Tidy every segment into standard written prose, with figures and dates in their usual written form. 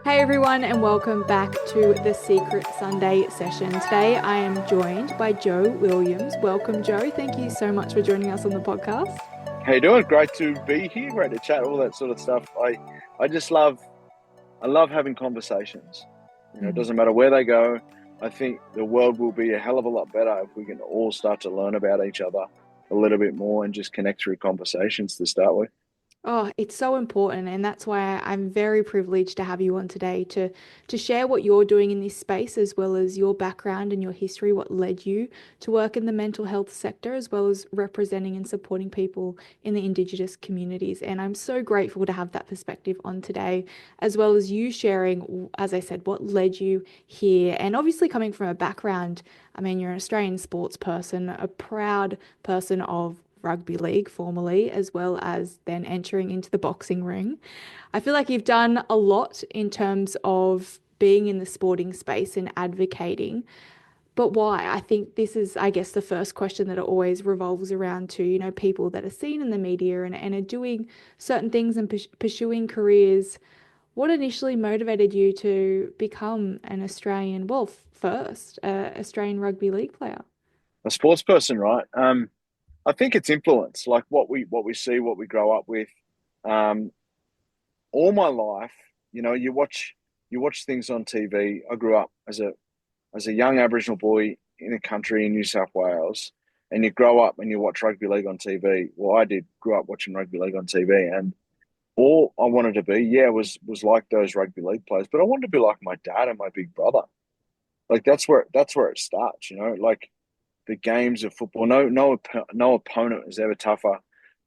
Hey everyone, and welcome back to the Secret Sunday session. Today I am joined by Joe Williams. Welcome, Joe. Thank you so much for joining us on the podcast. How you doing? Great to be here. Great to chat, all that sort of stuff. I just love having conversations. It doesn't matter where they go. I think the world will be a hell of a lot better if we can all start to learn about each other a little bit more and just connect through conversations to start with. Oh, it's so important, and that's why I'm very privileged to have you on today to share what you're doing in this space, as well as your background and your history, what led you to work in the mental health sector, as well as representing and supporting people in the Indigenous communities. And I'm so grateful to have that perspective on today, as well as you sharing, as I said, what led you here. And obviously coming from a background, I mean, you're an Australian sports person, a proud person of rugby league formerly, as well as then entering into the boxing ring. I feel like you've done a lot in terms of being in the sporting space and advocating. But why? I think this is, I guess, the first question that it always revolves around to, people that are seen in the media and are doing certain things and pursuing careers. What initially motivated you to become an Australian, well, first, Australian rugby league player? A sports person, right? I think it's influence, like what we see, what we grow up with. Um, all my life, you watch things on TV. I grew up as a young Aboriginal boy in a country in New South Wales, and you grow up and you watch rugby league on TV. Well, I did grew up watching rugby league on TV, and all I wanted to be, was like those rugby league players, but I wanted to be like my dad and my big brother. Like that's where it starts, like the games of football. No opponent is ever tougher,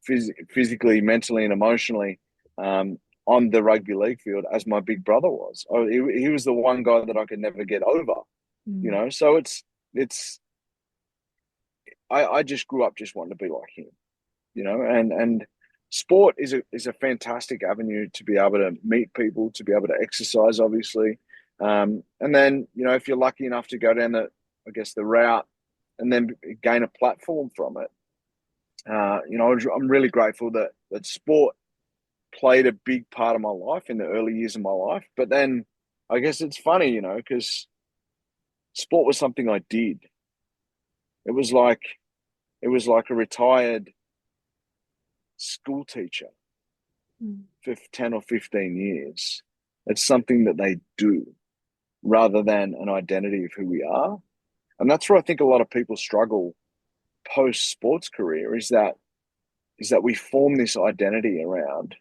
physically, mentally, and emotionally, on the rugby league field as my big brother was. Oh, he was the one guy that I could never get over. Mm. So it's I just grew up just wanting to be like him. And sport is a fantastic avenue to be able to meet people, to be able to exercise, obviously. And then, if you're lucky enough to go down the route and then gain a platform from it. I'm really grateful that sport played a big part of my life in the early years of my life. But then I guess it's funny, because sport was something I did. It was like a retired school teacher Mm. for 10 or 15 years. It's something that they do rather than an identity of who we are. And that's where I think a lot of people struggle post sports career is that we form this identity around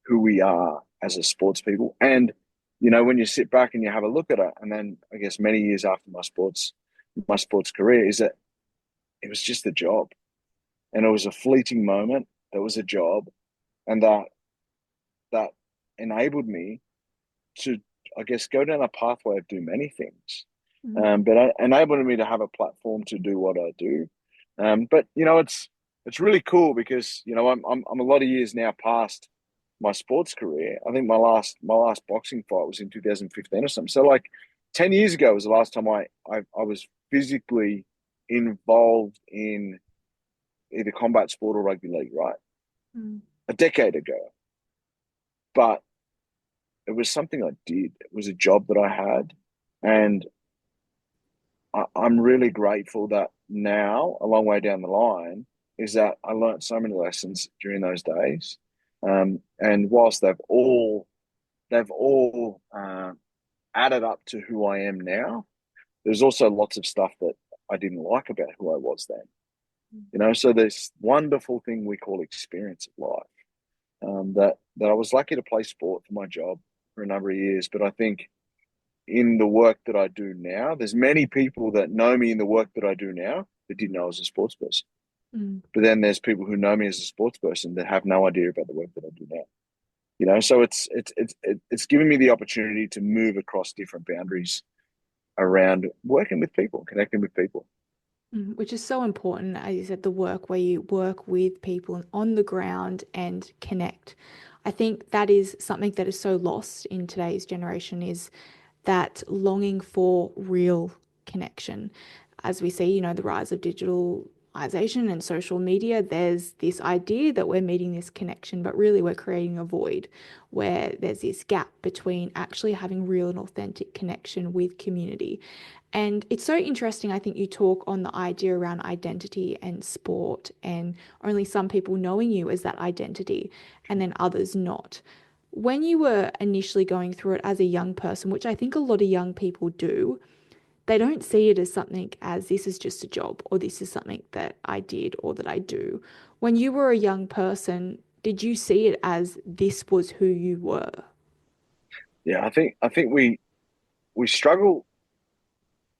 who we are as a sports people. And, when you sit back and you have a look at it, and then I guess many years after my sports career, is that it was just a job. And it was a fleeting moment. That was a job. And that enabled me to, I guess, go down a pathway of do many things. Mm. But it enabled me to have a platform to do what I do. But it's really cool because I'm a lot of years now past my sports career. I think my last boxing fight was in 2015 or something. So like 10 years ago was the last time I was physically involved in either combat sport or rugby league, right? Mm. A decade ago. But it was something I did. It was a job that I had. And I'm really grateful that now, a long way down the line, is that I learned so many lessons during those days. And whilst they've all added up to who I am now, there's also lots of stuff that I didn't like about who I was then. So this wonderful thing we call experience of life. That I was lucky to play sport for my job for a number of years, but I think in the work that I do now, there's many people that know me in the work that I do now that didn't know I was a sports person. Mm. But then there's people who know me as a sports person that have no idea about the work that I do now. So it's giving me the opportunity to move across different boundaries around working with people, connecting with people. Which is so important, as you said, the work where you work with people on the ground and connect. I think that is something that is so lost in today's generation is that longing for real connection. As we see, the rise of digital socialization and social media, there's this idea that we're meeting this connection, but really we're creating a void where there's this gap between actually having real and authentic connection with community. And it's so interesting. I think you talk on the idea around identity and sport, and only some people knowing you as that identity, and then others not. When you were initially going through it as a young person, which I think a lot of young people do, they don't see it as something as this is just a job or this is something that I did or that I do. When you were a young person, did you see it as this was who you were? Yeah, I think we struggle,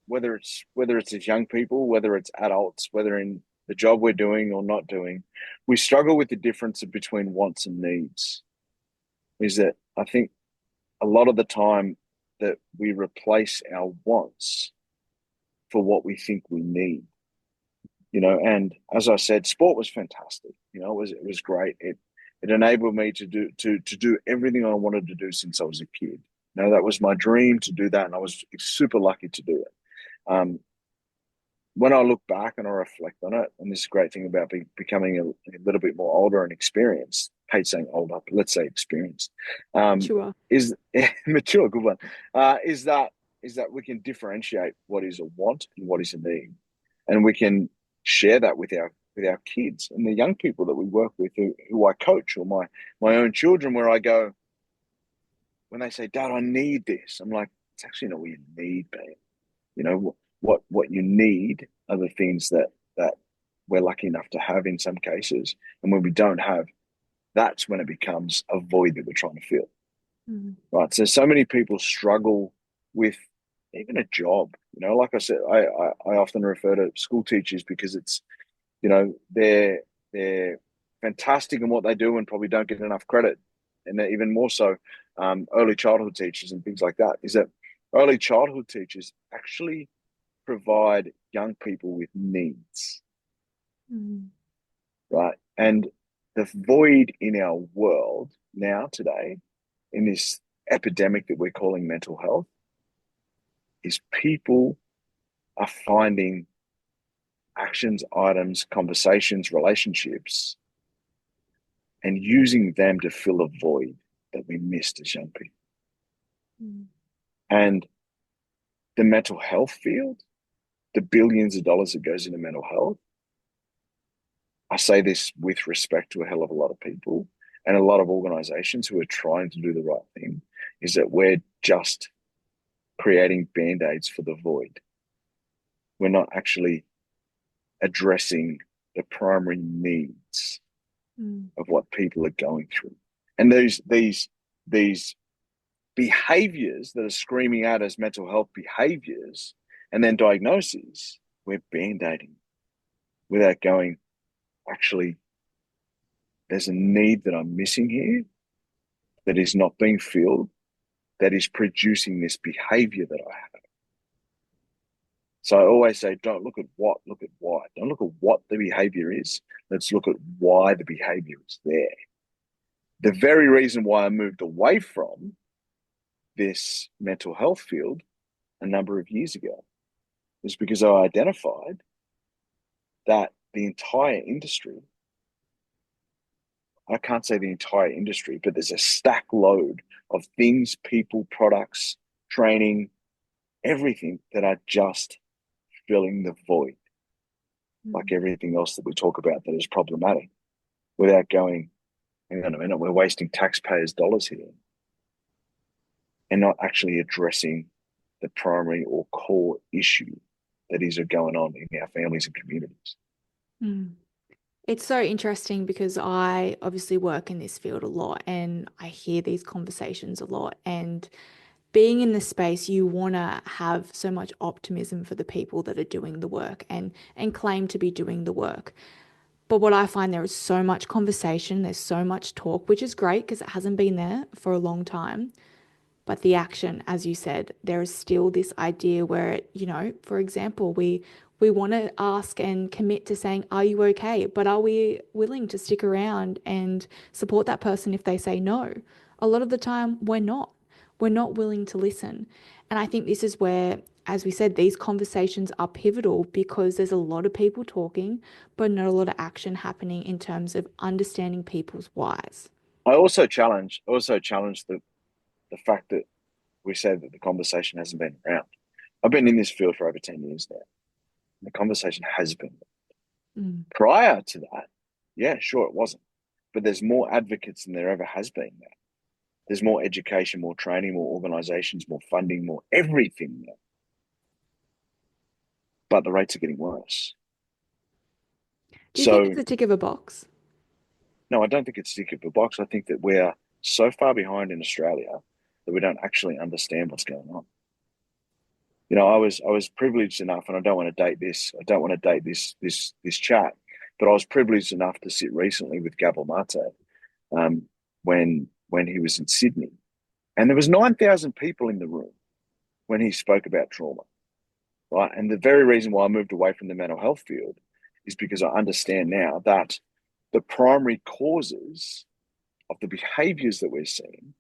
whether it's as young people, whether it's adults, whether in the job we're doing or not doing, we struggle with the difference between wants and needs. Is that I think a lot of the time that we replace our wants for what we think we need. And as I said, sport was fantastic. It was great. It enabled me to do everything I wanted to do since I was a kid. That was my dream to do that, and I was super lucky to do it. Um, when I look back and I reflect on it, and this is a great thing about becoming a little bit more older and experienced, I hate saying older, but let's say experienced, Sure. is mature, good one, is that we can differentiate what is a want and what is a need, and we can share that with our kids and the young people that we work with, who I coach, or my own children, where I go, when they say, "Dad, I need this," I'm like, it's actually not what you need, babe. What you need are the things that we're lucky enough to have in some cases, and when we don't have, that's when it becomes a void that we're trying to fill. Mm. Right. So many people struggle with even a job. Like I said, I often refer to school teachers because they're fantastic in what they do and probably don't get enough credit. And they're even more so, early childhood teachers and things like that. Is that early childhood teachers actually provide young people with needs, Mm. right? And the void in our world now today, in this epidemic that we're calling mental health, is people are finding actions, items, conversations, relationships, and using them to fill a void that we missed as young people. Mm. And the mental health field, the billions of dollars that goes into mental health, I say this with respect to a hell of a lot of people and a lot of organizations who are trying to do the right thing, is that we're just creating band-aids for the void. We're not actually addressing the primary needs Mm. of what people are going through. And these behaviors that are screaming out as mental health behaviors and then diagnoses, we're band-aiding without going, actually, there's a need that I'm missing here that is not being filled, that is producing this behavior that I have. So I always say, don't look at what, look at why. Don't look at what the behavior is. Let's look at why the behavior is there. The very reason why I moved away from this mental health field a number of years ago is because I identified that the entire industry, I can't say the entire industry, but there's a stack load of things, people, products, training, everything that are just filling the void, like Mm. everything else that we talk about that is problematic, without going, hang on a minute, we're wasting taxpayers' dollars here and not actually addressing the primary or core issue that is going on in our families and communities. Mm. It's so interesting because I obviously work in this field a lot and I hear these conversations a lot. And being in the space, you want to have so much optimism for the people that are doing the work and claim to be doing the work. But what I find, there is so much conversation, there's so much talk, which is great because it hasn't been there for a long time. But the action, as you said, there is still this idea where, for example, we want to ask and commit to saying, are you okay? But are we willing to stick around and support that person if they say no? A lot of the time, we're not. we're not willing to listen. And I think this is where, as we said, these conversations are pivotal because there's a lot of people talking, but not a lot of action happening in terms of understanding people's whys. I also challenge the fact that we say that the conversation hasn't been around. I've been in this field for over 10 years now. The conversation has been. Mm, Prior to that, yeah, sure, it wasn't. But there's more advocates than there ever has been now. There's more education, more training, more organizations, more funding, more everything now. But the rates are getting worse. do you think So, it's a tick of a box? no, I don't think it's tick of a box. I think that we're so far behind in Australia that we don't actually understand what's going on. I was privileged enough, and I don't want to date this. I don't want to date this chat, but I was privileged enough to sit recently with Gabor Mate, when he was in Sydney, and there was 9,000 people in the room when he spoke about trauma, right? And the very reason why I moved away from the mental health field is because I understand now that the primary causes of the behaviors that we're seeing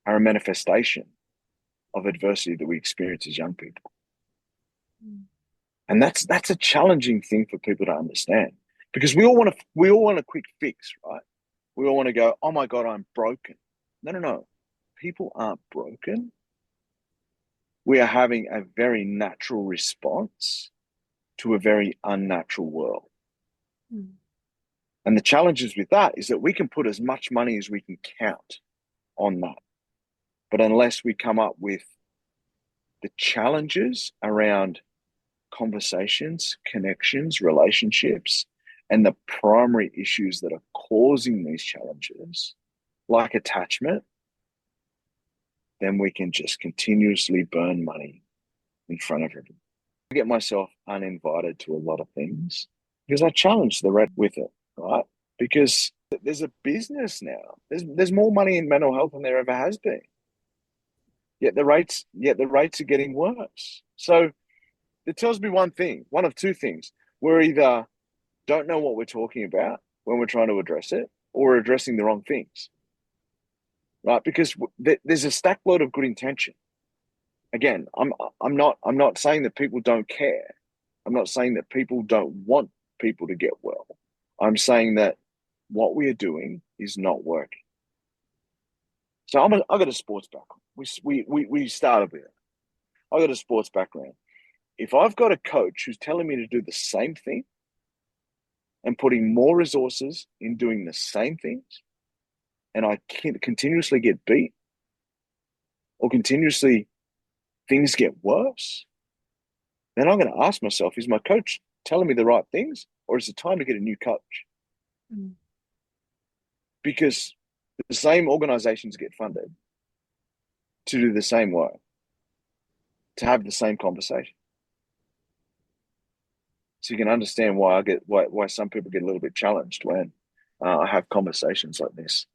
are a manifestation of adversity that we experience as young people. Mm. And that's a challenging thing for people to understand because we all want a quick fix, right? We all want to go, oh my God, I'm broken. No, no, no. People aren't broken. We are having a very natural response to a very unnatural world. Mm. And the challenges with that is that we can put as much money as we can count on that. But unless we come up with the challenges around conversations, connections, relationships, and the primary issues that are causing these challenges, like attachment, then we can just continuously burn money in front of everyone. I get myself uninvited to a lot of things because I challenge the red with it, right? Because there's a business now. There's more money in mental health than there ever has been. Yet the rates are getting worse. So it tells me one thing, one of two things. We're either don't know what we're talking about when we're trying to address it, or we're addressing the wrong things, right? Because there's a stack load of good intention. Again, I'm not saying that people don't care. I'm not saying that people don't want people to get well. I'm saying that what we are doing is not working. So I got a sports background. We started with it. I got a sports background. If I've got a coach who's telling me to do the same thing and putting more resources in doing the same things, and I can continuously get beat or continuously things get worse, then I'm going to ask myself, is my coach telling me the right things, or is it time to get a new coach? Mm. Because the same organizations get funded to do the same work, to have the same conversation. So you can understand why some people get a little bit challenged when I have conversations like this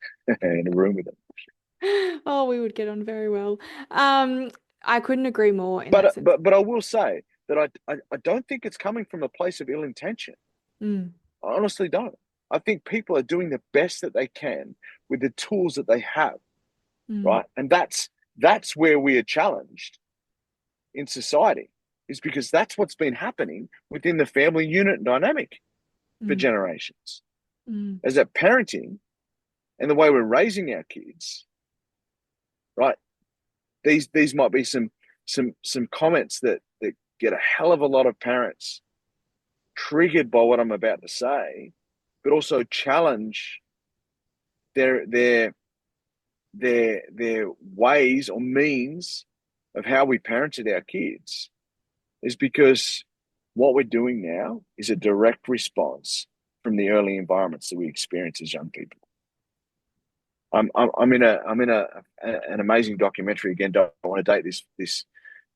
in a room with them. Oh, we would get on very well. I couldn't agree more in that But sense. but but I will say that I don't think it's coming from a place of ill intention. Mm, I honestly don't. I think people are doing the best that they can with the tools that they have, mm, right? And that's where we are challenged in society, is because that's what's been happening within the family unit dynamic for mm, generations. mm, As that parenting and the way we're raising our kids, right? These might be some comments that get a hell of a lot of parents triggered by what I'm about to say, but also challenge their their their ways or means of how we parented our kids, is because what we're doing now is a direct response from the early environments that we experience as young people. I'm in an amazing documentary. Again, don't want to date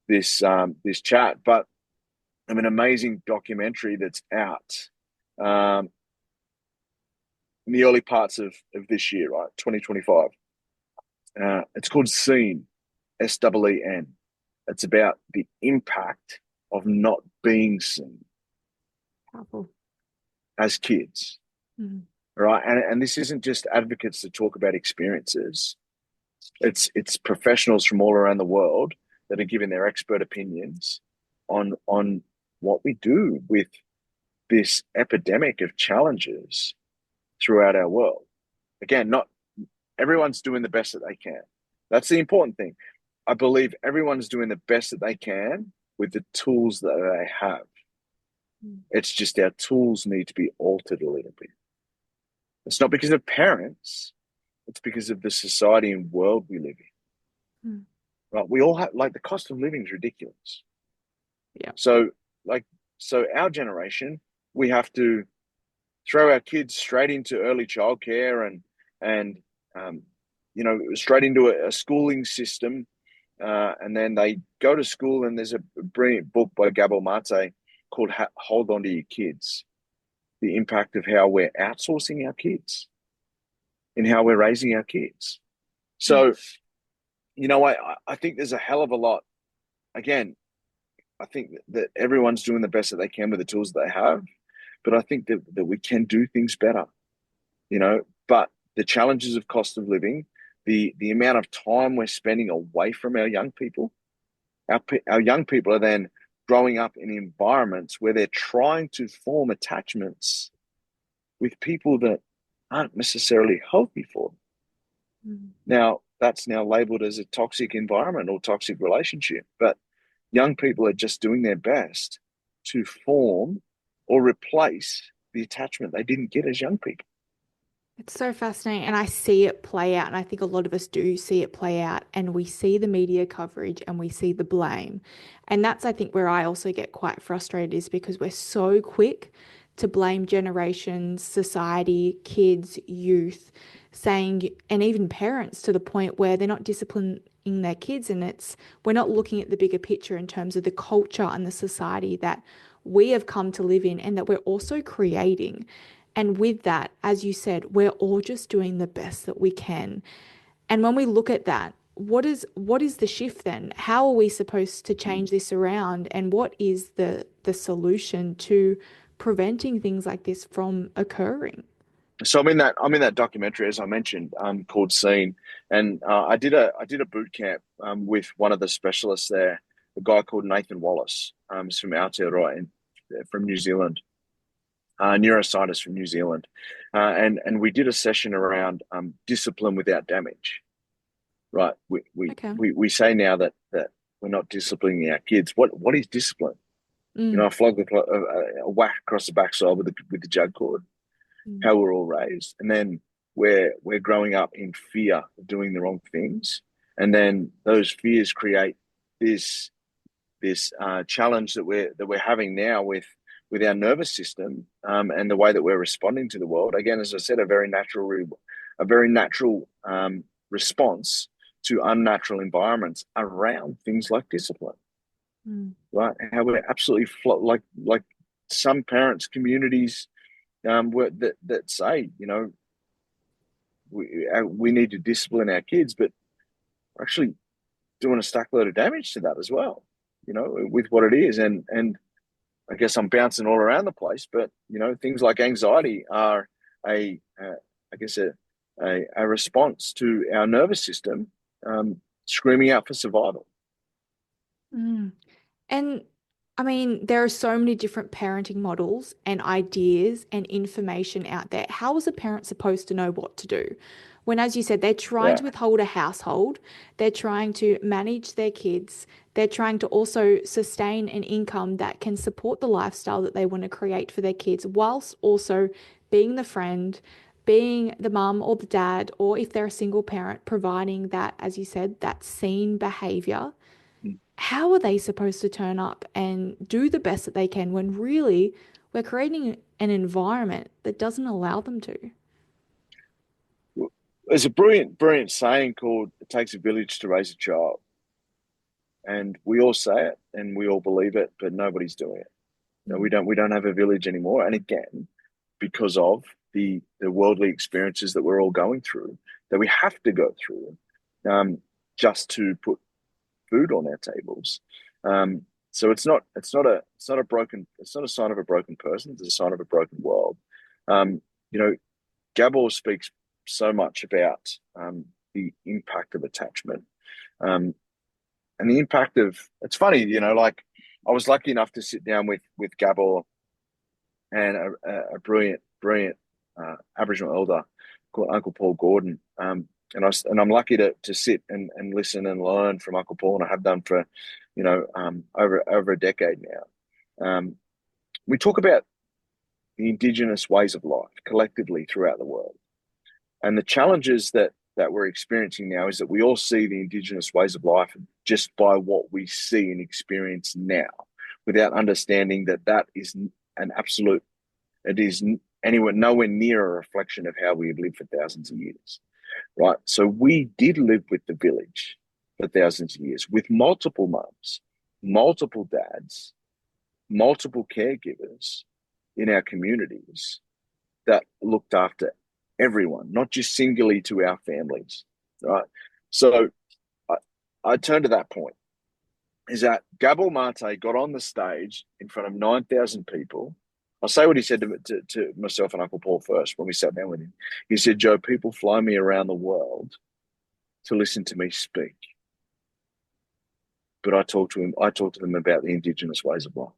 this chat, but I'm an amazing documentary that's out in the early parts of this year, right, 2025. It's called Seen, SEEN. It's about the impact of not being seen powerful. as kids, Mm, right? And this isn't just advocates that talk about experiences. It's professionals from all around the world that are giving their expert opinions on what we do with this epidemic of challenges throughout our world. Again, not everyone's doing the best that they can. That's the important thing. I believe everyone's doing the best that they can with the tools that they have. Mm. It's just our tools need to be altered a little bit. It's not because of parents, it's because of the society and world we live in. Mm. Right? We all have, like, the cost of living is ridiculous. Yeah. So, like, so our generation, we have to throw our kids straight into early childcare and um, straight into a schooling system, and then they go to school. And there's a brilliant book by Gabor Mate called "Hold On to Your Kids," the impact of how we're outsourcing our kids and how we're raising our kids. Mm. So, I think there's a hell of a lot. Again, I think that everyone's doing the best that they can with the tools that they have, but I think that we can do things better, but the challenges of cost of living, the amount of time we're spending away from our young people, our young people are then growing up in environments where they're trying to form attachments with people that aren't necessarily healthy for them. Mm. Now, that's now labeled as a toxic environment or toxic relationship, but young people are just doing their best to form or replace the attachment they didn't get as young people. It's so fascinating. And I see it play out. And I think a lot of us do see it play out. And we see the media coverage and we see the blame. And that's, I think, where I also get quite frustrated is because we're so quick to blame generations, society, kids, youth, saying, and even parents to the point where they're not disciplining their kids. And we're not looking at the bigger picture in terms of the culture and the society that we have come to live in and that we're also creating. And with that, as you said, we're all just doing the best that we can. And when we look at that, what is the shift then? How are we supposed to change this around? And what is the solution to preventing things like this from occurring? So I'm in that documentary, as I mentioned, called Scene, and I did a boot camp with one of the specialists there, a guy called Nathan Wallace. He's from Aotearoa from New Zealand, neuroscientist from New Zealand, and we did a session around discipline without damage. Right? Okay. We say now that we're not disciplining our kids. What is discipline? Mm, I flog a whack across the backside with the jug cord. mm, How we're all raised, and then we're growing up in fear of doing the wrong things, and then those fears create this challenge that we're having now with our nervous system, and the way that we're responding to the world. Again, as I said, a very natural response to unnatural environments around things like discipline. mm, Right? How we're absolutely like some parents, communities that say, we need to discipline our kids, but we're actually doing a stack load of damage to that as well, with what it is. And I guess I'm bouncing all around the place, but things like anxiety are I guess a response to our nervous system screaming out for survival. mm. And I mean, there are so many different parenting models and ideas and information out there. How is a parent supposed to know what to do? When, as you said, they're trying Yeah. to withhold a household, they're trying to manage their kids, they're trying to also sustain an income that can support the lifestyle that they want to create for their kids, whilst also being the friend, being the mum or the dad, or if they're a single parent, providing that, as you said, that seen behavior. How are they supposed to turn up and do the best that they can when really we're creating an environment that doesn't allow them to? There's a brilliant saying called "It takes a village to raise a child," and we all say it and we all believe it, but nobody's doing it. Mm, We don't have a village anymore, and again, because of the worldly experiences that we're all going through, that we have to go through, um, just to put food on our tables. So it's not a sign of a broken person. It's a sign of a broken world. Um, you know, Gabor speaks so much about the impact of attachment. Um, and the impact of, it's funny, like I was lucky enough to sit down with Gabor and a brilliant Aboriginal elder called Uncle Paul Gordon. And I'm lucky to sit and listen and learn from Uncle Paul, and I have done for, over a decade now. We talk about the Indigenous ways of life collectively throughout the world, and the challenges that we're experiencing now is that we all see the Indigenous ways of life just by what we see and experience now, without understanding that is an absolute, it is nowhere near a reflection of how we have lived for thousands of years, right? So we did live with the village for thousands of years, with multiple mums, multiple dads, multiple caregivers in our communities that looked after everyone, not just singularly to our families, right? So I turn to that point, is that Gabor Mate got on the stage in front of 9,000 people. I'll say what he said to myself and Uncle Paul first when we sat down with him. He said, Joe, people fly me around the world to listen to me speak. But I talk to them about the Indigenous ways of life.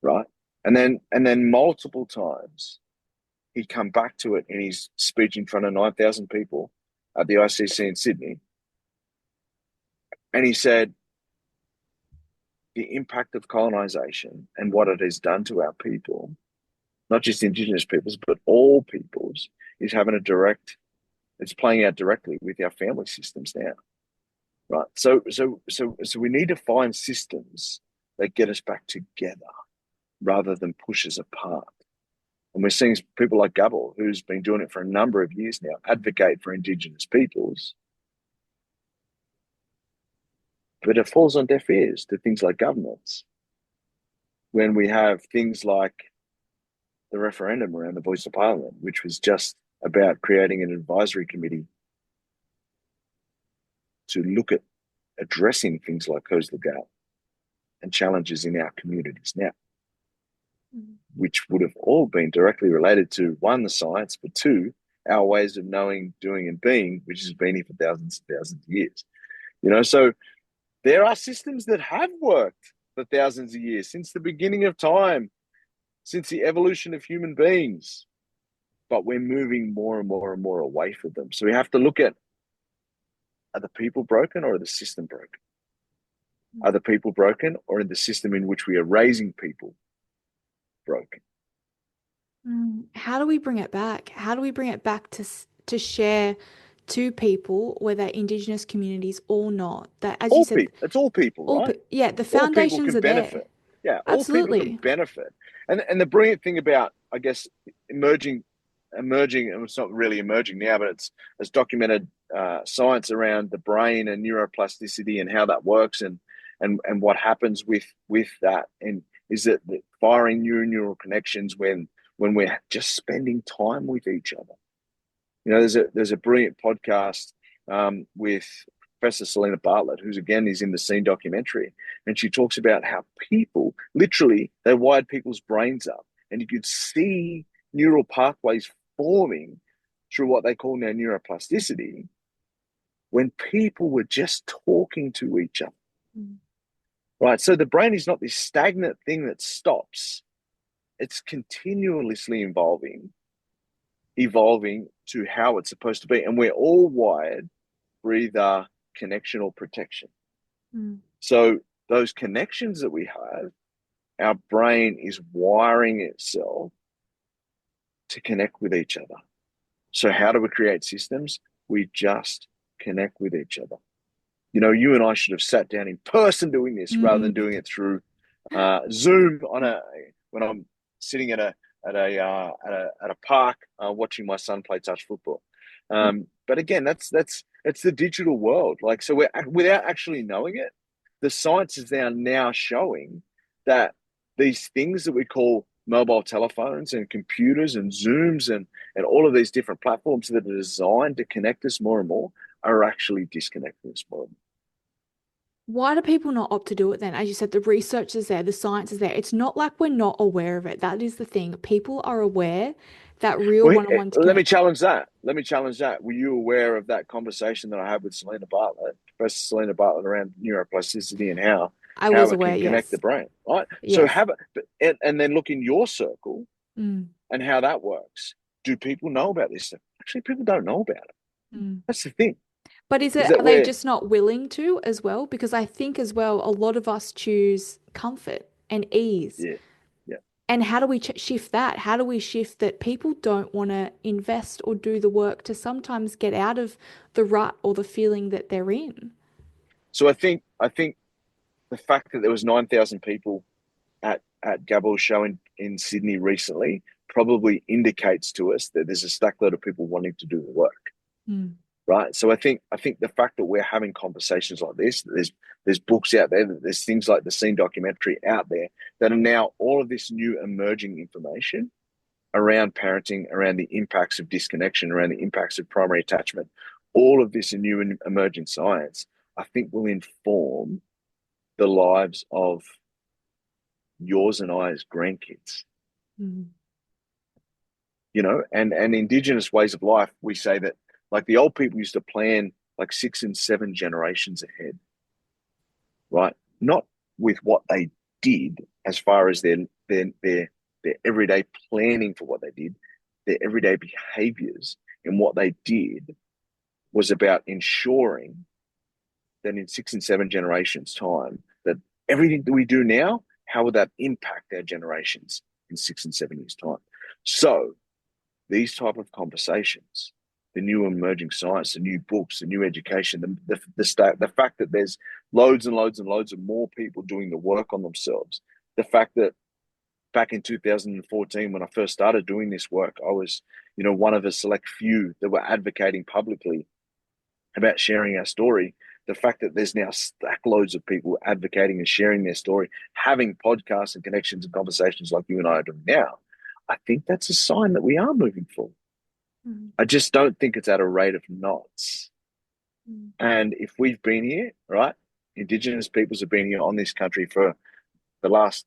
Right? And then multiple times he'd come back to it in his speech in front of 9,000 people at the ICC in Sydney. And he said, the impact of colonization and what it has done to our people, not just Indigenous peoples, but all peoples, is having it's playing out directly with our family systems now. Right. So we need to find systems that get us back together rather than push us apart. And we're seeing people like Gabor, who's been doing it for a number of years now, advocate for Indigenous peoples. But it falls on deaf ears to things like governments. When we have things like the referendum around the Voice of Parliament, which was just about creating an advisory committee to look at addressing things like Close the Gap and challenges in our communities now, which would have all been directly related to, one, the science, but two, our ways of knowing, doing, and being, which has been here for thousands and thousands of years. So there are systems that have worked for thousands of years, since the beginning of time, since the evolution of human beings, but we're moving more and more and more away from them. So we have to look at, are the people broken or are the system broken? Are the people broken, or in the system in which we are raising people broken? How do we bring it back? How do we bring it back to share to people, whether Indigenous communities or not? That, as you said, It's all people, right? yeah, the All people foundations can are there. benefit. Yeah, all people can Absolutely. benefit. And the brilliant thing about, I guess, emerging, and it's not really emerging now, but it's documented science around the brain and neuroplasticity and how that works and what happens with that, and is that the firing neural connections when we're just spending time with each other. There's a brilliant podcast with Professor Selena Bartlett, who's again is in the Scene documentary, and she talks about how people literally, they wired people's brains up, and you could see neural pathways forming through what they call now neuroplasticity when people were just talking to each other. Right. So the brain is not this stagnant thing that stops. It's continuously evolving to how it's supposed to be. And we're all wired for either connection or protection. So those connections that we have, our brain is wiring itself to connect with each other. So how do we create systems? We just connect with each other. You and I should have sat down in person doing this rather than doing it through Zoom when I'm sitting at a park watching my son play touch football. But again, it's the digital world. Like, so without actually knowing it, the science is now showing that these things that we call mobile telephones and computers and Zooms and all of these different platforms that are designed to connect us more and more are actually disconnecting us more and more. Why do people not opt to do it then? As you said, the research is there, the science is there. It's not like we're not aware of it. That is the thing. People are aware that real Well, one-on-one let me connection. challenge that. Let me challenge that. Were you aware of that conversation that I had with Selena Bartlett, Professor Selena Bartlett, around neuroplasticity and I was how it aware, can connect the yes. brain, right? So Yes. have it, and then look in your circle Mm, and how that works. Do people know about this stuff? Actually, people don't know about it. mm. That's the thing. But Is are that they we're just not willing to as well? Because I think as well, a lot of us choose comfort and ease. yeah, yeah. And how do we shift that? How do we shift that people don't want to invest or do the work to sometimes get out of the rut or the feeling that they're in? So I think the fact that there was 9,000 people at Gabel's show in Sydney recently probably indicates to us that there's a stackload of people wanting to do the work, Mm, right? So I think the fact that we're having conversations like this, that there's books out there, that there's things like the Scene documentary out there that are now all of this new emerging information around parenting, around the impacts of disconnection, around the impacts of primary attachment, all of this new and emerging science, I think will inform the lives of yours and I as grandkids. mm, And indigenous ways of life, we say that like the old people used to plan like 6 and 7 generations ahead, right? Not with what they did as far as their everyday planning for what they did, their everyday behaviors and what they did was about ensuring that in 6 and 7 generations time, that everything that we do now, how would that impact our generations in 6 and 7 years time? So these type of conversations, the new emerging science, the new books, the new education, the fact that there's loads and loads and loads of more people doing the work on themselves, the fact that back in 2014 when I first started doing this work, I was, one of a select few that were advocating publicly about sharing our story. The fact that there's now stack loads of people advocating and sharing their story, having podcasts and connections and conversations like you and I are doing now, I think that's a sign that we are moving forward. mm, I just don't think it's at a rate of knots. mm. And if we've been here, right, Indigenous peoples have been here on this country for the last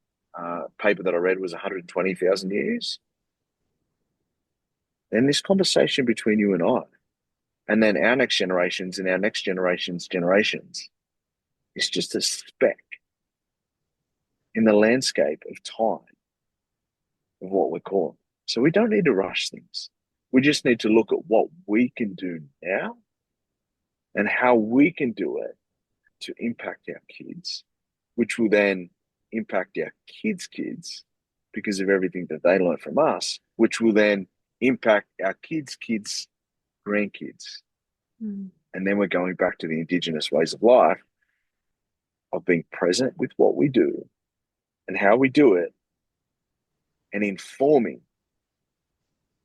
paper that I read was 120,000 years, then this conversation between you and I, and then our next generations and our next generations, is just a speck in the landscape of time of what we're calling. So we don't need to rush things. We just need to look at what we can do now and how we can do it to impact our kids, which will then impact our kids' kids because of everything that they learn from us, which will then impact our kids' kids' grandkids. Mm. And then we're going back to the Indigenous ways of life of being present with what we do and how we do it and informing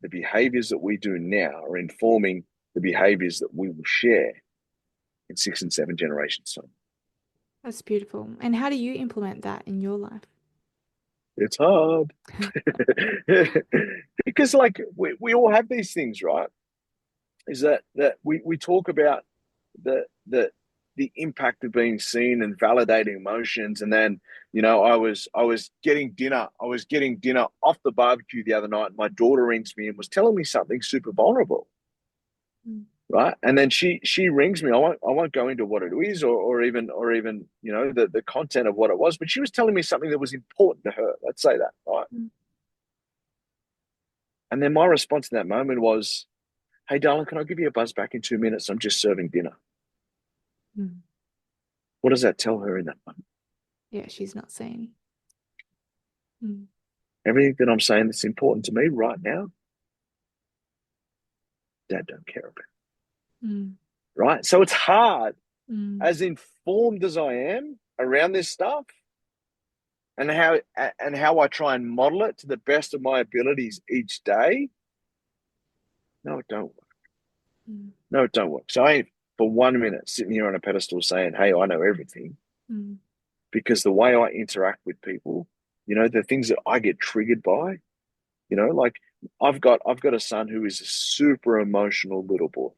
the behaviors that we do now are informing the behaviors that we will share in 6 and 7 generations time. That's beautiful. And how do you implement that in your life? It's hard. Because like we all have these things, right? Is that we talk about the the the impact of being seen and validating emotions. And then, I was getting dinner. I was getting dinner off the barbecue the other night. My daughter rings me and was telling me something super vulnerable. Mm, Right. And then she rings me. I won't go into what it is or even, the content of what it was, but she was telling me something that was important to her. Let's say that. Right. mm, And then my response in that moment was, "Hey darling, can I give you a buzz back in 2 minutes? I'm just serving dinner." mm. What does that tell her in that moment? Yeah, she's not saying. Mm, Everything that I'm saying that's important to me right now, Dad don't care about. mm, Right. So it's hard, mm, as informed as I am around this stuff and how I try and model it to the best of my abilities each day. No, it don't work. mm, No, it don't work. So I ain't for 1 minute sitting here on a pedestal saying, "Hey, I know everything," mm, because the way I interact with people, the things that I get triggered by, like I've got a son who is a super emotional little boy,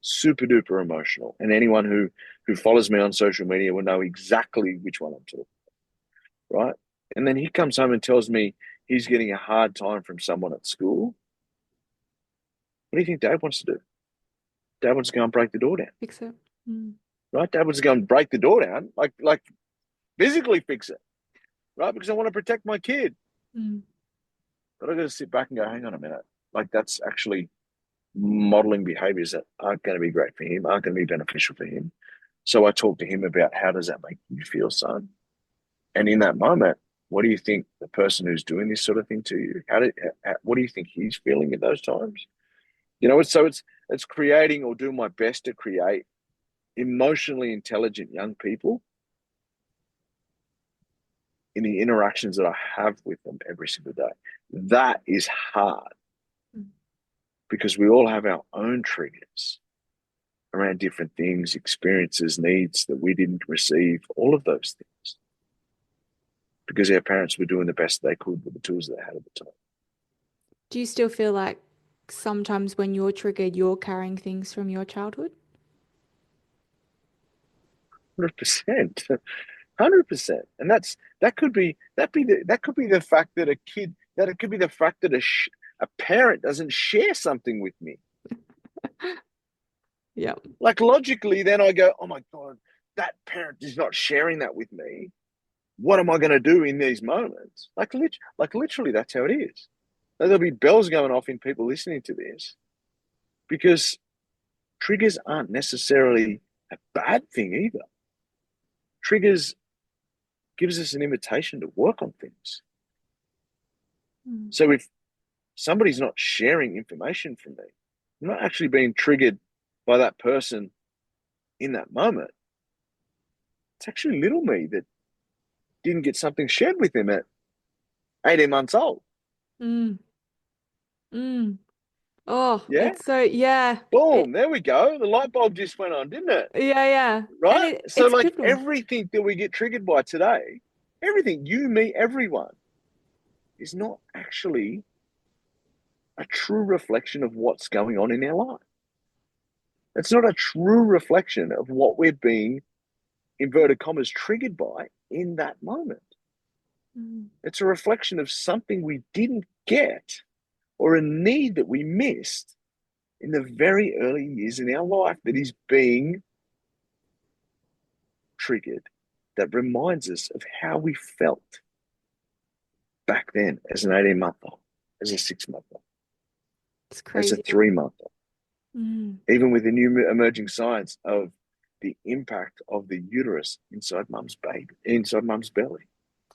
super duper emotional, and anyone who follows me on social media will know exactly which one I'm talking, right? And then he comes home and tells me he's getting a hard time from someone at school. What do you think Dad wants to do? Dad wants to go and break the door down, Fix it. Mm. right? Dad wants to go and break the door down, like physically fix it, right? Because I want to protect my kid. Mm. But I got to sit back and go, hang on a minute. Like that's actually modeling behaviors that aren't going to be great for him, aren't going to be beneficial for him. So I talked to him about how does that make you feel, son? And in that moment, what do you think the person who's doing this sort of thing to you? What do you think he's feeling at those times? It's creating or doing my best to create emotionally intelligent young people in the interactions that I have with them every single day. That is hard Mm. because we all have our own triggers around different things, experiences, needs that we didn't receive, all of those things, because our parents were doing the best they could with the tools they had at the time. Do you still feel like sometimes when you're triggered, you're carrying things from your childhood? 100%. 100%. And that could be the fact that it could be the fact that a parent doesn't share something with me. Yep. Like logically, then I go, oh my God, that parent is not sharing that with me. What am I going to do in these moments? Like literally, that's how it is. There'll be bells going off in people listening to this because triggers aren't necessarily a bad thing either. Triggers gives us an invitation to work on things. Mm. So if somebody's not sharing information from me, I'm not actually being triggered by that person in that moment. It's actually little me that didn't get something shared with him at 18 months old. Mm. Mm. Oh, Yeah. it's so, yeah. Boom. There we go. The light bulb just went on, didn't it? Yeah, yeah. And Right. So, it's like pivotal. everything that we get triggered by today, everything, you, me, everyone, is not actually a true reflection of what's going on in our life. It's not a true reflection of what we're being, inverted commas, triggered by in that moment. Mm. It's a reflection of something we didn't get or a need that we missed in the very early years in our life that is being triggered, that reminds us of how we felt back then as an 18-month old, as a 6-month old, It's as a crazy. 3-month old, Mm. even with the new emerging science of the impact of the uterus inside mum's baby, inside mum's belly.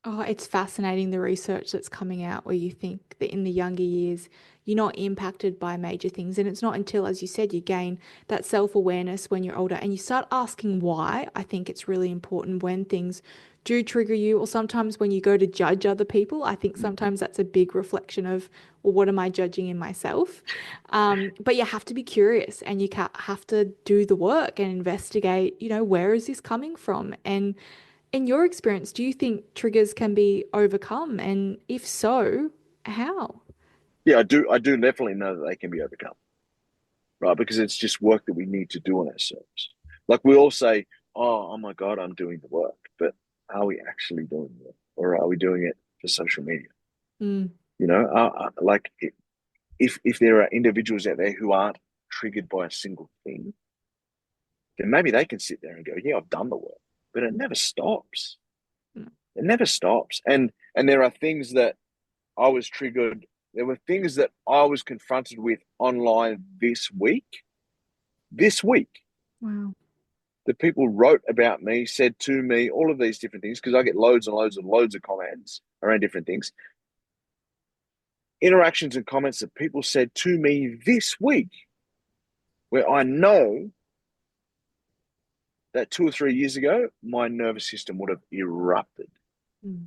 Oh, it's fascinating the research that's coming out where you think that in the younger years, you're not impacted by major things. And it's not until, as you said, you gain that self-awareness when you're older and you start asking why. I think it's really important when things do trigger you, or sometimes when you go to judge other people. I think sometimes that's a big reflection of, well, what am I judging in myself? But you have to be curious and you have to do the work and investigate, where is this coming from? And in your experience, do you think triggers can be overcome? And if so, how? Yeah, I do. I do definitely know that they can be overcome, right? Because it's just work that we need to do on ourselves. Like we all say, oh my God, I'm doing the work. But are we actually doing the work? Or are we doing it for social media? Mm. Like if there are individuals out there who aren't triggered by a single thing, then maybe they can sit there and go, yeah, I've done the work. But it never stops. Mm. It never stops. And there are things that I was triggered. There were things that I was confronted with online this week. This week Wow. that people wrote about me, said to me, all of these different things, because I get loads and loads and loads of comments around different things. Interactions and comments that people said to me this week, where I know that 2 or 3 years ago, my nervous system would have erupted. Mm.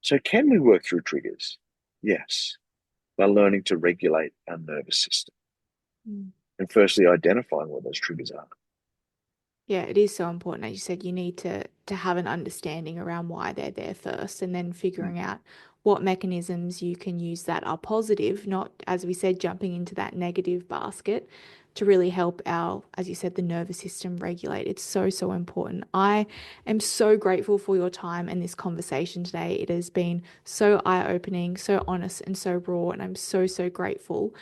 So, can we work through triggers? Yes, by learning to regulate our nervous system Mm. and firstly identifying what those triggers are. Yeah, it is so important. As you said, you need to have an understanding around why they're there first, and then figuring out what mechanisms you can use that are positive, not, as we said, jumping into that negative basket, to really help our, as you said, the nervous system regulate. It's so, so important. I am so grateful for your time and this conversation today. It has been so eye-opening, so honest, and so raw, and I'm so, so grateful.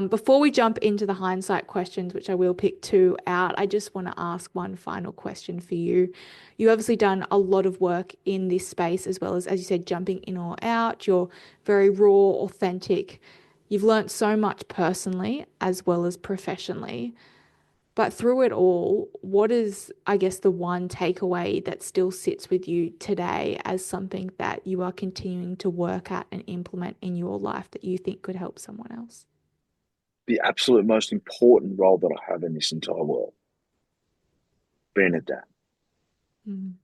Before we jump into the hindsight questions, which I will pick two out, I just want to ask one final question for you. You obviously done a lot of work in this space, as you said, jumping in or out. You're very raw, authentic. You've learnt so much personally as well as professionally. But through it all, what is, I guess, the one takeaway that still sits with you today as something that you are continuing to work at and implement in your life that you think could help someone else? The absolute most important role that I have in this entire world, being a dad, Mm.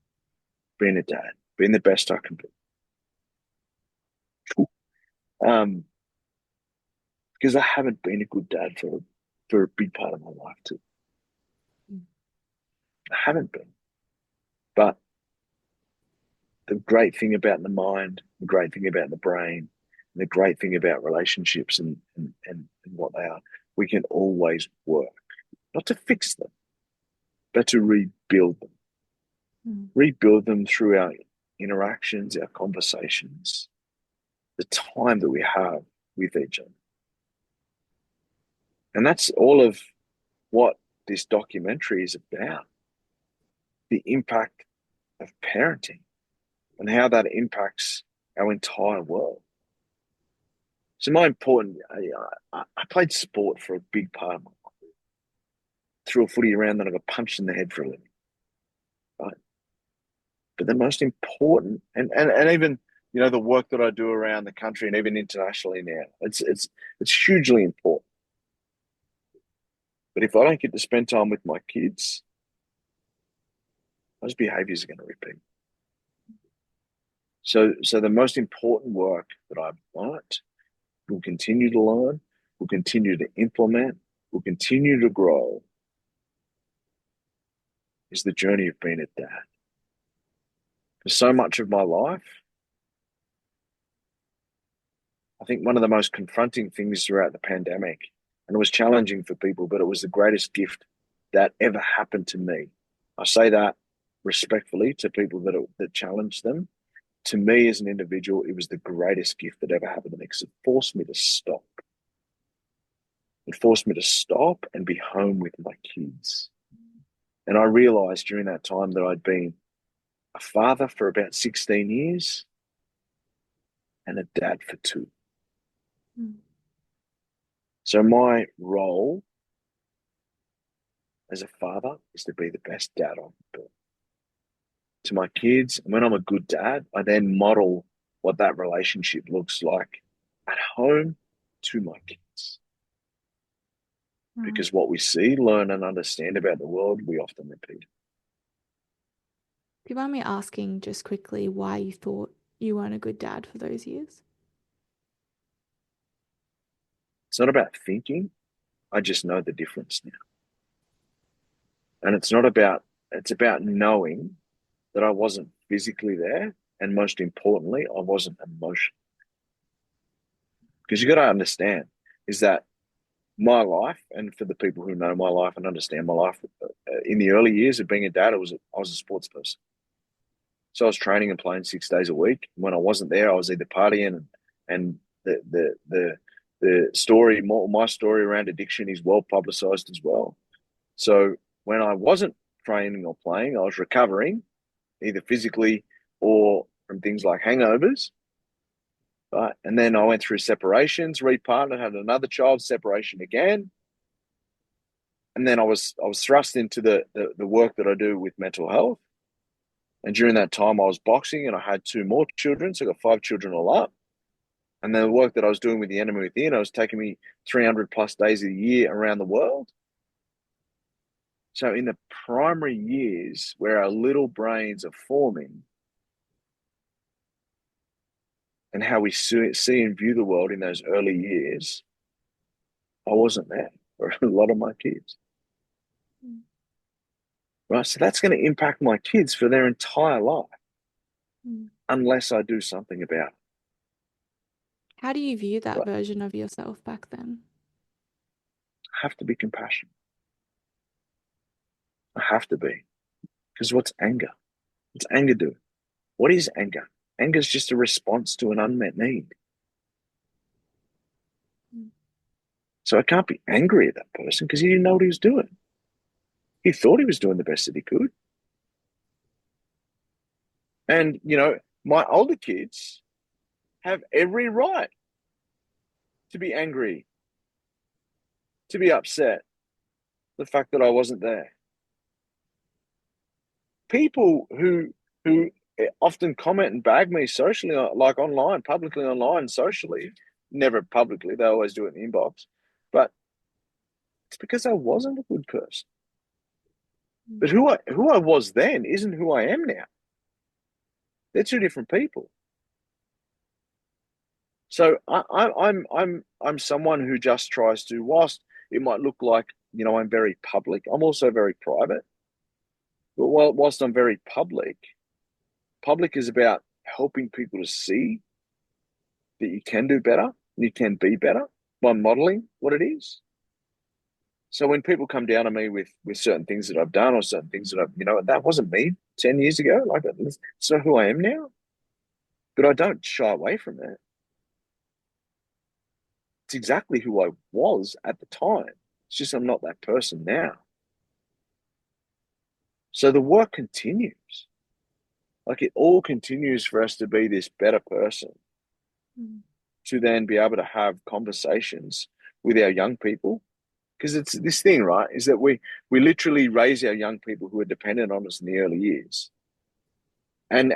being a dad, being the best I can be. Um, because I haven't been a good dad for a big part of my life too. Mm. I haven't been. But the great thing about the mind, the great thing about the brain, and the great thing about relationships and what they are, we can always work, not to fix them, but to rebuild them. Mm. Rebuild them through our interactions, our conversations, the time that we have with each other. And that's all of what this documentary is about, the impact of parenting and how that impacts our entire world. So my important, I played sport for a big part of my life. Threw a footy around, then I got punched in the head for a living, right? But the most important, and even the work that I do around the country and even internationally now, it's hugely important. But if I don't get to spend time with my kids, those behaviors are going to repeat. So the most important work that I've learned, will continue to learn, will continue to implement, will continue to grow, is the journey of being a dad. For so much of my life, I think one of the most confronting things throughout the pandemic, and it was challenging for people, but it was the greatest gift that ever happened to me. I say that respectfully to people that challenge them. To me as an individual, it was the greatest gift that ever happened to me because it forced me to stop. It forced me to stop and be home with my kids. And I realized during that time that I'd been a father for about 16 years and a dad for 2. Mm. So my role as a father is to be the best dad I can be to my kids. And when I'm a good dad, I then model what that relationship looks like at home to my kids. Wow. Because what we see, learn, and understand about the world, we often repeat. Do you mind me asking just quickly why you thought you weren't a good dad for those years? It's not about thinking. I just know the difference now. And it's about knowing that I wasn't physically there. And most importantly, I wasn't emotionally. Because you got to understand is that my life, and for the people who know my life and understand my life, in the early years of being a dad, I was a sports person. So I was training and playing 6 days a week. When I wasn't there, I was either partying and the story, my story around addiction is well publicized as well. So when I wasn't training or playing, I was recovering either physically or from things like hangovers. Right. And then I went through separations, repartnered, had another child, separation again. And then I was thrust into the work that I do with mental health. And during that time, I was boxing and I had 2 more children. So I got 5 children all up. And then the work that I was doing with the Enemy Within, it was taking me 300 plus days a year around the world. So in the primary years where our little brains are forming and how we see and view the world in those early years, I wasn't there for a lot of my kids. Mm. Right. So that's going to impact my kids for their entire life Mm. unless I do something about it. How do you view that Right. version of yourself back then? I have to be compassionate. I have to be. Because what's anger? What's anger do? What is anger? Anger is just a response to an unmet need. Mm. So I can't be angry at that person because he didn't know what he was doing. He thought he was doing the best that he could. And, my older kids have every right to be angry, to be upset, the fact that I wasn't there. People who often comment and bag me socially, like online, publicly online, socially, never publicly, they always do it in the inbox. But it's because I wasn't a good person. But who I was then isn't who I am now. They're two different people. So I'm someone who just tries to, whilst it might look like, I'm very public, I'm also very private. But whilst I'm very public, public is about helping people to see that you can do better, you can be better by modeling what it is. So when people come down on me with certain things that I've done or certain things that that wasn't me 10 years ago. Like, it's not who I am now. But I don't shy away from it. It's exactly who I was at the time. It's just I'm not that person now. So the work continues. Like, it all continues for us to be this better person, to then be able to have conversations with our young people. Because it's this thing, right? Is that we literally raise our young people who are dependent on us in the early years. And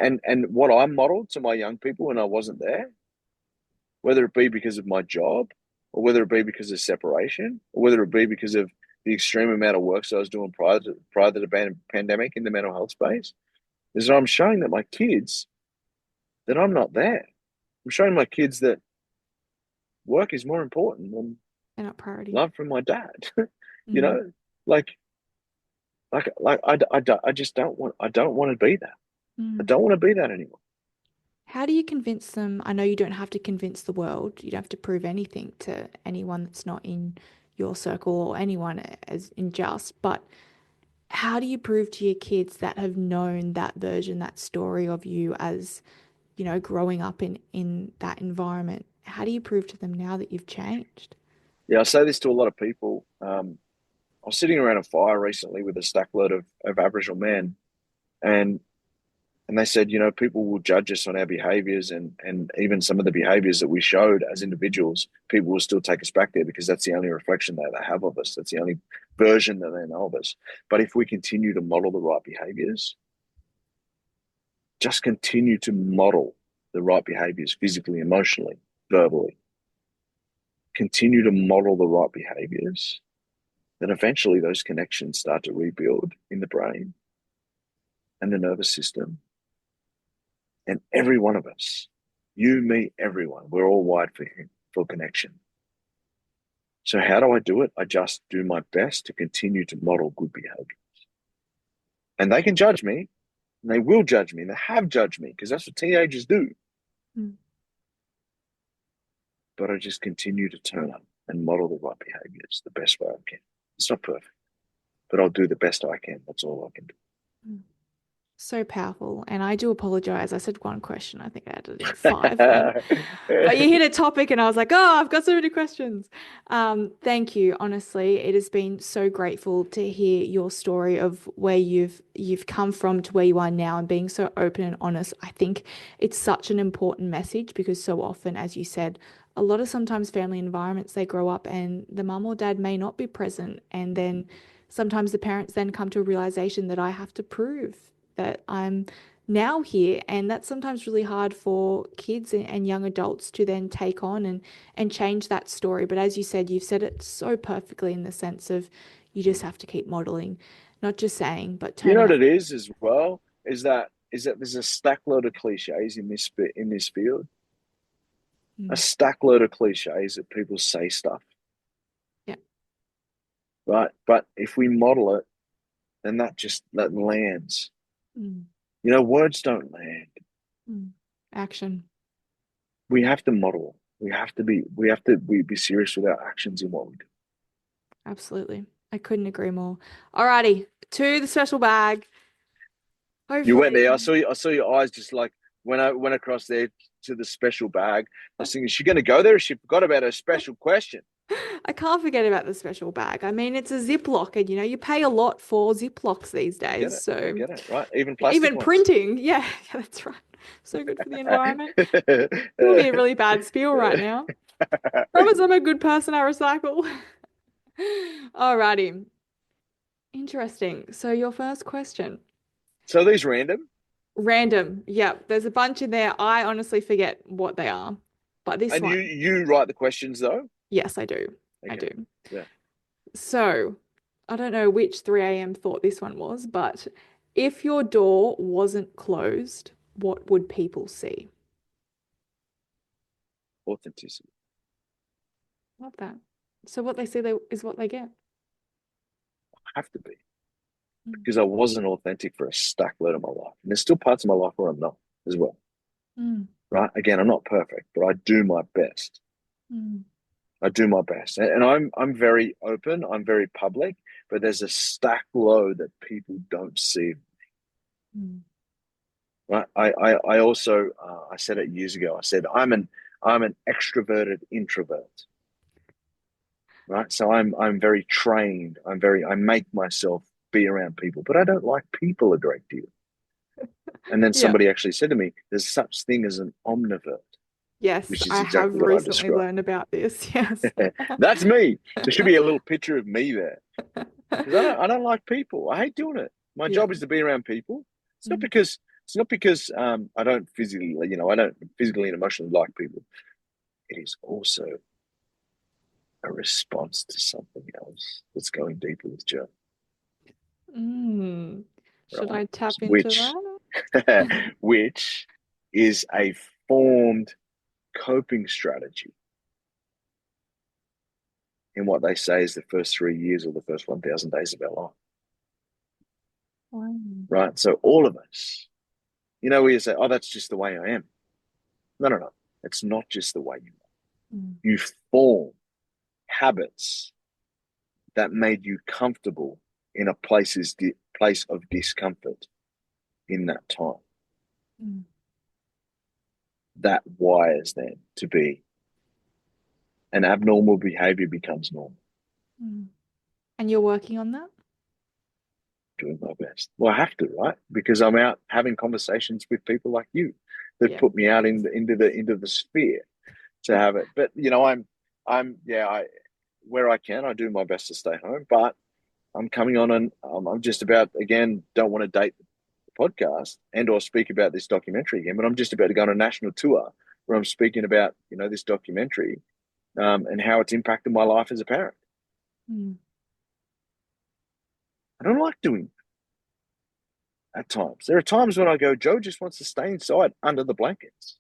what I modeled to my young people when I wasn't there, whether it be because of my job, or whether it be because of separation, or whether it be because of the extreme amount of work that I was doing prior to the pandemic in the mental health space, is that I'm showing that my kids that I'm not there. I'm showing my kids that work is more important than They're not priority. love from my dad. you Mm. know, like I just don't want to be that. I Mm. don't want to be that anymore. How do you convince them? I know you don't have to convince the world. You don't have to prove anything to anyone that's not in your circle or anyone as in just, but how do you prove to your kids that have known that version, that story of you as, growing up in that environment? How do you prove to them now that you've changed? Yeah, I say this to a lot of people. I was sitting around a fire recently with a stack load of Aboriginal men, and they said, people will judge us on our behaviors, and even some of the behaviors that we showed as individuals, people will still take us back there because that's the only reflection that they have of us. That's the only version that they know of us. But if we continue to model the right behaviors, just continue to model the right behaviors physically, emotionally, verbally, continue to model the right behaviors, then eventually those connections start to rebuild in the brain and the nervous system. And every one of us, you, me, everyone, we're all wired for connection. So how do I do it? I just do my best to continue to model good behavior. And they can judge me, and they will judge me, and they have judged me because that's what teenagers do. Mm. But I just continue to turn up and model the right behaviors the best way I can. It's not perfect, but I'll do the best I can. That's all I can do. Mm. So powerful. And I do apologize. I said one question. I think I added in five. But you hit a topic and I was like, oh, I've got so many questions. Thank you. Honestly, it has been so grateful to hear your story of where you've come from to where you are now and being so open and honest. I think it's such an important message because so often, as you said, a lot of sometimes family environments, they grow up and the mum or dad may not be present. And then sometimes the parents then come to a realization that I have to prove that I'm now here. And that's sometimes really hard for kids and young adults to then take on and change that story. But as you said, you've said it so perfectly in the sense of you just have to keep modeling, not just saying, but You know turning what up. it is as well? Is that there's a stack load of cliches in this field, a Mm. stack load of cliches that people say stuff, Yeah. right? But if we model it, then that lands. Mm. Words don't land. Mm. Action. We have to model. We have to be serious with our actions in what we do. Absolutely. I couldn't agree more. Alrighty, to the special bag. You went there. Hopefully, I saw your eyes just like when I went across there to the special bag. I was thinking, is she going to go there? She forgot about her special question. I can't forget about the special bag. I mean, it's a Ziploc, and you pay a lot for Ziplocs these I get days. it. I So get it. Right. Even plastic even ones. printing, yeah, yeah, that's right. So good for the environment. Giving me a really bad spiel right now. Promise I'm a good person. I recycle. Alrighty. Interesting. So your first question. So these random, Random. Yeah, there's a bunch in there. I honestly forget what they are. But this and one, you write the questions though. yes, I do. I Okay. do. Yeah. So I don't know which 3 a.m. thought this one was, but if your door wasn't closed, what would people see? Authenticity. Love that. So what they see they, is what they get. I have to be Mm, because I wasn't authentic for a stack load of my life, and there's still parts of my life where I'm not as well. mm, Right. Again, I'm not perfect, but I do my best. mm, I do my best, and I'm very open. I'm very public, but there's a stack load that people don't see. mm. Right. I also I said it years ago. I said I'm an extroverted introvert. Right. So I'm very trained. I make myself be around people, but I don't like people a great deal. And then Yeah. somebody actually said to me, "There's such thing as an omnivert," Yes, which is I have exactly what I recently described. learned about this. Yes. That's me. There should be a little picture of me there because I don't like people. I hate doing it. My Yeah. job is to be around people. It's not Mm, because I don't physically, I don't physically and emotionally like people. It is also a response to something else that's going deeper with Joe, mm. Should right? I tap into Which that? which is a formed coping strategy in what they say is the first 3 years or the first 1,000 days of our life, Wow. right? So all of us, where you say, "Oh, that's just the way I am." No, no, no. It's not just the way you are. Mm, You form habits that made you comfortable in a place of discomfort in that time. mm, That wires them to be an abnormal behavior becomes normal. mm. And you're working on that? Doing my best. Well, I have to, right? Because I'm out having conversations with people like you that Yeah. put me out into the sphere to have it. But yeah, where I can, I do my best to stay home. But I'm coming on and I'm just about again. Don't want to date the podcast and or speak about this documentary again, but I'm just about to go on a national tour where I'm speaking about this documentary and how it's impacted my life as a parent. Mm, I don't like doing it at times. There are times when I go, Joe just wants to stay inside under the blankets,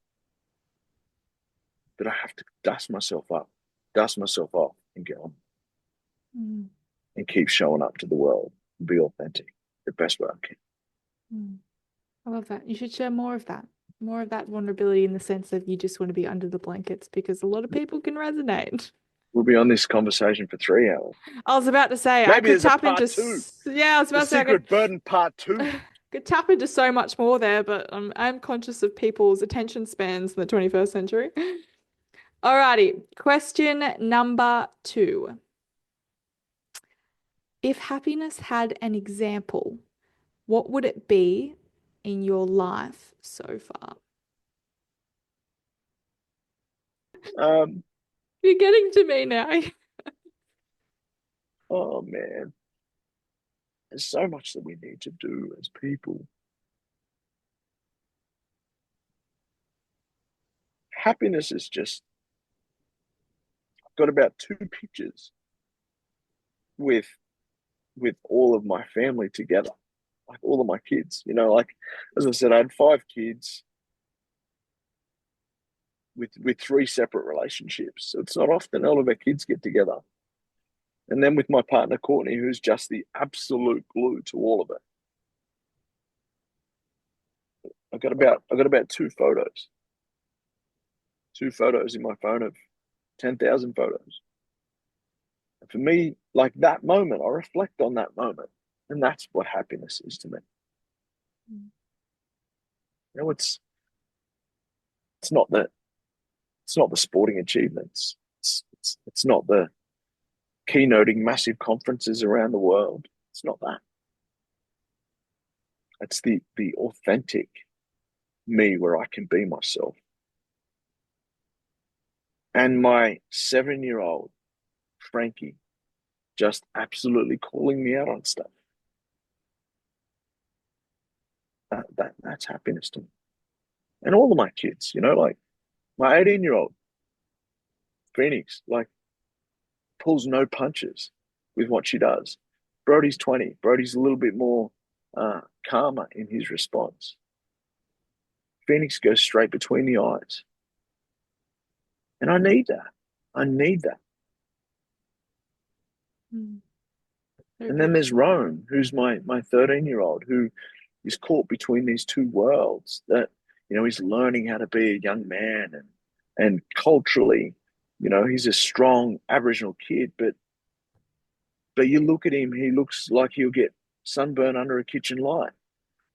but I have to dust myself off, and get on mm, and keep showing up to the world and be authentic the best way I can. mm. I love that. You should share more of that. More of that vulnerability in the sense of you just want to be under the blankets because a lot of people can resonate. We'll be on this conversation for 3 hours. I was about to say I Maybe could there's a tap into part two, yeah, I was the about to say I secret burden part two. could tap into so much more there, but I'm conscious of people's attention spans in the 21st century. Alrighty, question number 2. If happiness had an example, what would it be in your life so far? Um, You're getting to me now. oh man, there's so much that we need to do as people. Happiness is just I've got about 2 pictures with all of my family together, like all of my kids. Like as I said, I had 5 kids with 3 separate relationships. So it's not often all of our kids get together. And then with my partner Courtney, who's just the absolute glue to all of it. I got about 2 photos in my phone of 10,000 photos. For me, like that moment, I reflect on that moment, and that's what happiness is to me. Mm. You know, it's not the it's not the sporting achievements. It's not the keynoting massive conferences around the world. It's not that. It's the authentic me where I can be myself. And my 7 year old Frankie just absolutely calling me out on stuff. That's happiness to me. And all of my kids, like my 18-year-old Phoenix, like pulls no punches with what she does. Brody's 20. Brody's a little bit more calmer in his response. Phoenix goes straight between the eyes. And I need that. I need that. Mm. So And then beautiful. there's Rome, who's my 13-year-old, who is caught between these two worlds that, he's learning how to be a young man and culturally, he's a strong Aboriginal kid, but you look at him, he looks like he'll get sunburn under a kitchen light,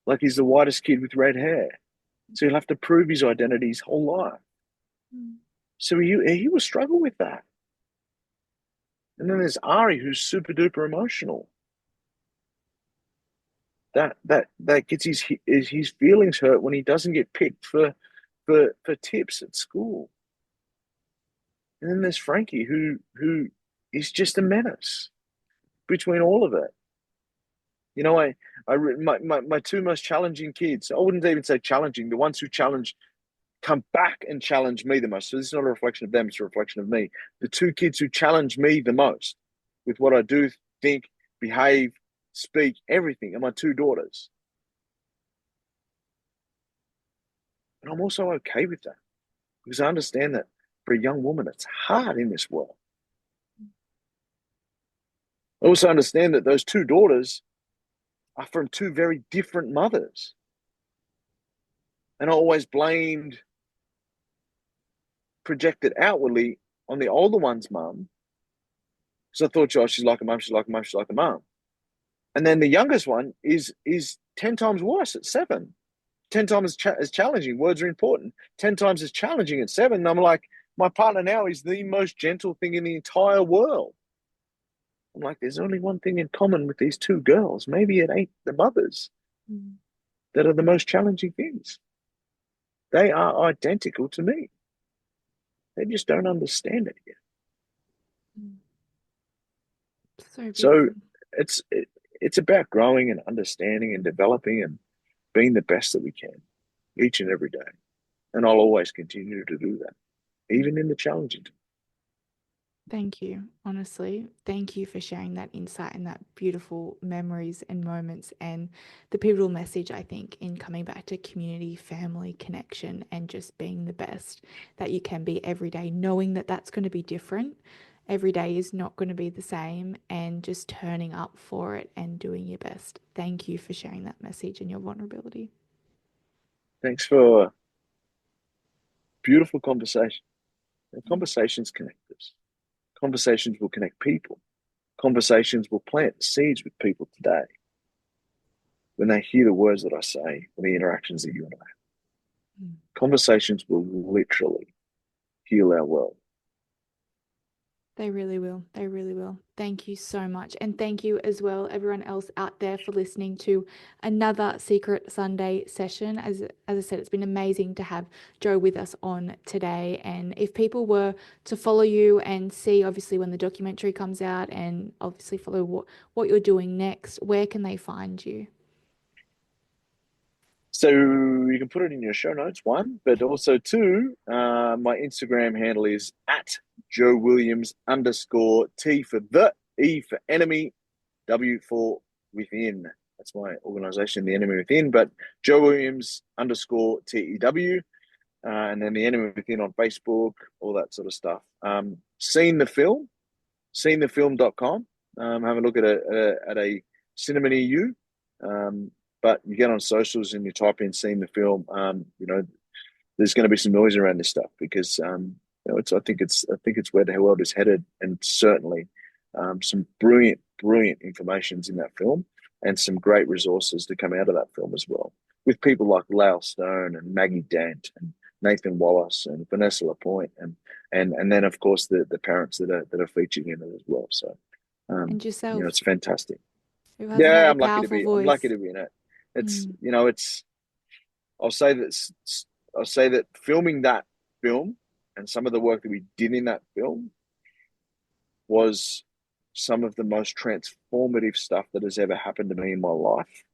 like he's the whitest kid with red hair. So he'll have to prove his identity his whole life. Mm. So he will struggle with that. And then there's Ari, who's super duper emotional. That gets his feelings hurt when he doesn't get picked for tips at school. And then there's Frankie, who is just a menace between all of it. My two most challenging kids, I wouldn't even say challenging, the ones who come back and challenge me the most. So this is not a reflection of them, it's a reflection of me. The two kids who challenge me the most with what I do, think, behave, speak, everything are my two daughters. And I'm also okay with that because I understand that for a young woman, it's hard in this world. I also understand that those two daughters are from two very different mothers. And I always projected outwardly on the older one's mum because I thought, oh, she's like a mum, she's like a mum, she's like a mum. And then the youngest one is 10 times worse at 7, 10 times as challenging. Words are important. 10 times as challenging at 7. And I'm like, my partner now is the most gentle thing in the entire world. I'm like, there's only one thing in common with these two girls. Maybe it ain't the mothers Mm. that are the most challenging things. They are identical to me. They just don't understand it yet. Mm. So So beautiful. it's it, it's about growing and understanding and developing and being the best that we can each and every day. And I'll always continue to do that, even in the challenging times. Thank you. Honestly, thank you for sharing that insight and that beautiful memories and moments and the pivotal message, I think, in coming back to community, family, connection, and just being the best that you can be every day, knowing that that's going to be different. Every day is not going to be the same, and just turning up for it and doing your best. Thank you for sharing that message and your vulnerability. Thanks for beautiful conversation. And Mm. conversations connect us. Conversations will connect people. Conversations will plant seeds with people today when they hear the words that I say and the interactions that you and I have. Mm. Conversations will literally heal our world. They really will. They really will. Thank you so much. And thank you as well, everyone else out there, for listening to another Secret Sunday session. As I said, it's been amazing to have Joe with us on today. And if people were to follow you and see, obviously, when the documentary comes out and obviously follow what you're doing next, where can they find you? So you can put it in your show notes, one, but also two, my Instagram handle is at Joe Williams underscore T for the, E for enemy, W for within. That's my organization, the enemy within, but Joe Williams underscore TEW, and then the enemy within on Facebook, all that sort of stuff. Seen the film, seenthefilm.com. Have a look at a cinema near you. But you get on socials and you type in "seen the film." There's going to be some noise around this stuff because I think it's where the world is headed, and certainly some brilliant informations in that film, and some great resources to come out of that film as well, with people like Lyle Stone and Maggie Dent and Nathan Wallace and Vanessa Lapointe, and then of course the parents that are featured in it as well. So And yourself, it's fantastic. who has Yeah, another powerful I'm lucky voice. to be in it. It's Mm. it's I'll say that filming that film and some of the work that we did in that film was some of the most transformative stuff that has ever happened to me in my life,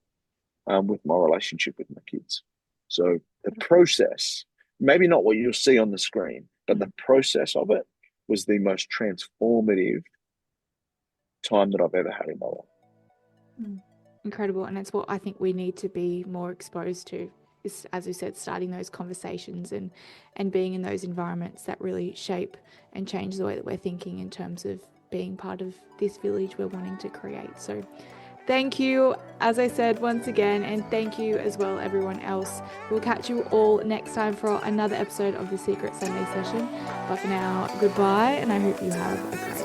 with my relationship with my kids. So the Beautiful. process, maybe not what you'll see on the screen, but Mm. the process of it was the most transformative time that I've ever had in my life. Mm. Incredible. And it's what I think we need to be more exposed to is, as we said, starting those conversations and being in those environments that really shape and change the way that we're thinking in terms of being part of this village we're wanting to create. So thank you, as I said once again, and thank you as well, everyone else. We'll catch you all next time for another episode of the Secret Sunday Session. But for now, goodbye, and I hope you have a great